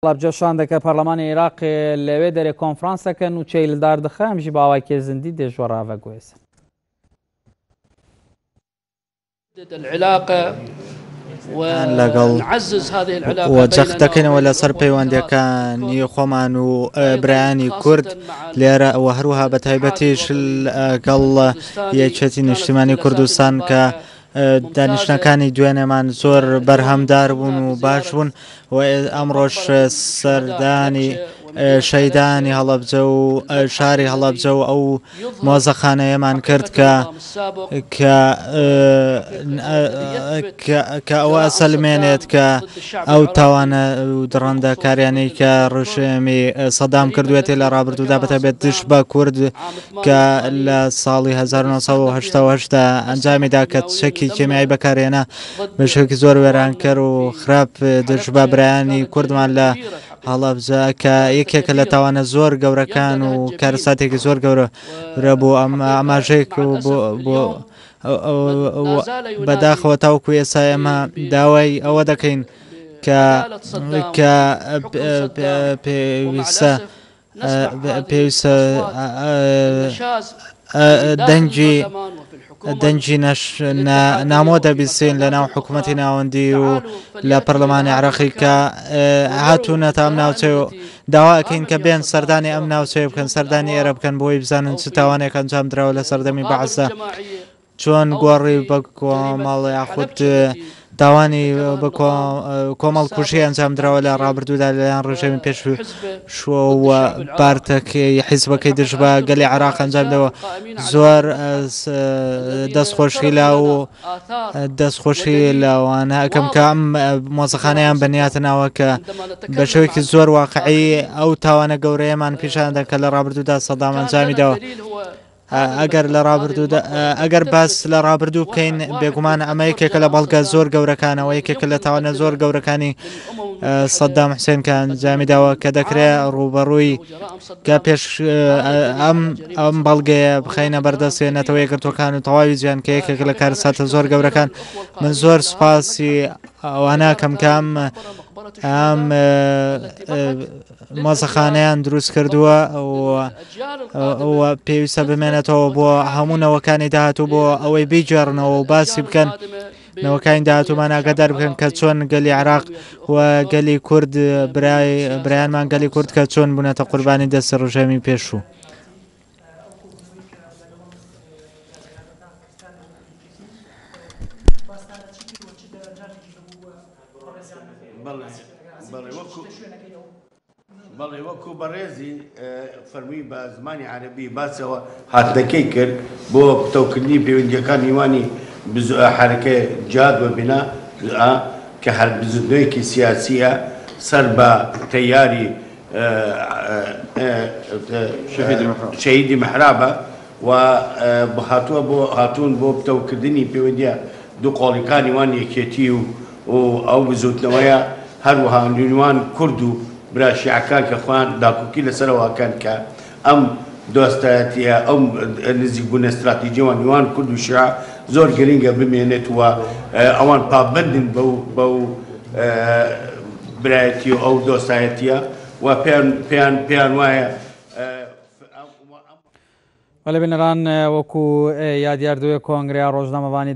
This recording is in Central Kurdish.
جەشاندەکە پەرلەمانی عێراق لەوێ دەرێ کۆنفرانس دەکەن و چەیلدار دەخە ئەمژی باوای کێزندی دێژوەڕاڤە گوێسن العلاقة ونعزز هذه العلاقة وجەختەکەینەوە لەسەر پەیوەندیەکانی خۆمان و برایانی کورد لێرە و هەروەها بە تایبەتیش لەگەڵ یەکێتی نیشتیمانی کوردستان کە دانیشتەکانی دوێنێمان زۆر بەرهەمدار بوون و باش بوون و ئەمڕۆژ سەردانی شەیدانی هەڵەبجە و شاری هەڵەبجە و ئەو مۆزەخانەیەمان کرد کە ئەوە ئەسەلمێنێت کە ئەو تاوانە و دڕەندەکاریانەی کە ڕژێمی سەدام کردوێتی لە ڕابردوودا بەتەبێت دش بە کورد کە لە ساڵی 1970 ئەنجامیدا کە چەکی کێمیایی بەکارهێنا بە شێوەیەکی زۆر وێرانکەر و خراپ دش بە برایانی کوردمان لە هەڵەبجە کە یەکێکە لە تاوانە زۆر گەورەکان و کارەساتێکی زۆر گەورە بۆ ئاماژەیەک بۆ بەداخەوە تاوەکو ئێستا ئێمە داوای ئەوە دەکەین کە پێویستە دەنجی نامۆ دەبیستین لە ناو حکوومەتی ناوەندی و لە پەرلەمانی عێراقی کە هاتوونەتە ئەم ناوچەی و داواکەین کە بێن سەردانی ئەم ناوچەیە بکەن سەردانی ئێرە بکەن بۆی بزانن چ تاوانێک ئەنجام درراوە لە سەردەمی بەعەزدا چۆن گۆڕی بە کۆمەڵ یاخود داوانی بە کۆمەڵ کوژی ئەنجام درراوە لە ڕابردوودا لەلایەن ڕژێمی پێشووە بارتەکەی حیزبەکەی دژ بە گەلی عێراق ئەنجامدەوە زۆر دەستخۆشی لا و دەستخۆشی لاوانە ئەەکەم کە ئەم مۆزەخانەیان بەنیاتە ناوە کە بە شێوەیەکی زۆر واقعی ئەو تاوانە گەورەیەمان پیشاندە کە لە ڕابردوودا سەدام ئەنجامیدەوە ئەگەر باس لە ڕابردوو بکەین بێگومان ئەمە یەکێکە لە بەڵگە زۆر گەورەکانەوە یەکێکە لە تاوانە زۆر گەورەکانی سەدام حوسێن کە ئەنجامیداوە کە دەکرێت ڕوبەڕووی کە پێش ئەم بەڵگەیە بخەینە بەردەستێنێتەوە یەکگرتوەکان و تەواوی جیان کە یەکێک لە کارەساتە زۆر گەورەکان من زۆر سوپاسی ئەوانە کەم ئەم مۆزەخانەیان دروست کردووە و پێویستە بمێنێتەوە بۆ هەموو نەوەکانی داهاتوو بۆ ئەوەی بیجێڕنەوە و باسی بکەن نەوەکانی داهاتوومان ئاگادار بکەن کە چۆن گەلی عێراق و گەلی کورد برایانمان گەلی کورد کە چۆن بوونەتە قوربانی دەستی ڕژێمی پێشوو. بەڵێ وەکو بەڕێزی فەرمووی بە زمانی عەرەبی باسەوە هاتنەکەی کرد بۆ تەوکردنی پەیوەندیەکان میوانی حەرەکەی جاد و بنا کە هەر بزوتنەوەیەکی سیاسیە سەر بە تەیاری شەهیدی مەحرابە و هاتوون بۆ تەوکردنی پەیوەندیە دوو قۆڵیەکانی وان یەکێتی و ئەو بزوتنەوەیە هەروەها نێوان کورد و براشیعەکان کە خۆیان داکوکی لەسەرەوەکەن کە ئەم دۆستایەتیە ئەو نزیکبوون ئەستراتیجیەوە نێوان کورد و شیعە زۆر گرنگە بمێنێت و ئەوان پابەندن بەو برایەتی و ئەو دۆستایەتیە و پێیان وایە وەلە بنەران وەکو یادیاردوویە کۆنگریا ڕۆژنامەوانی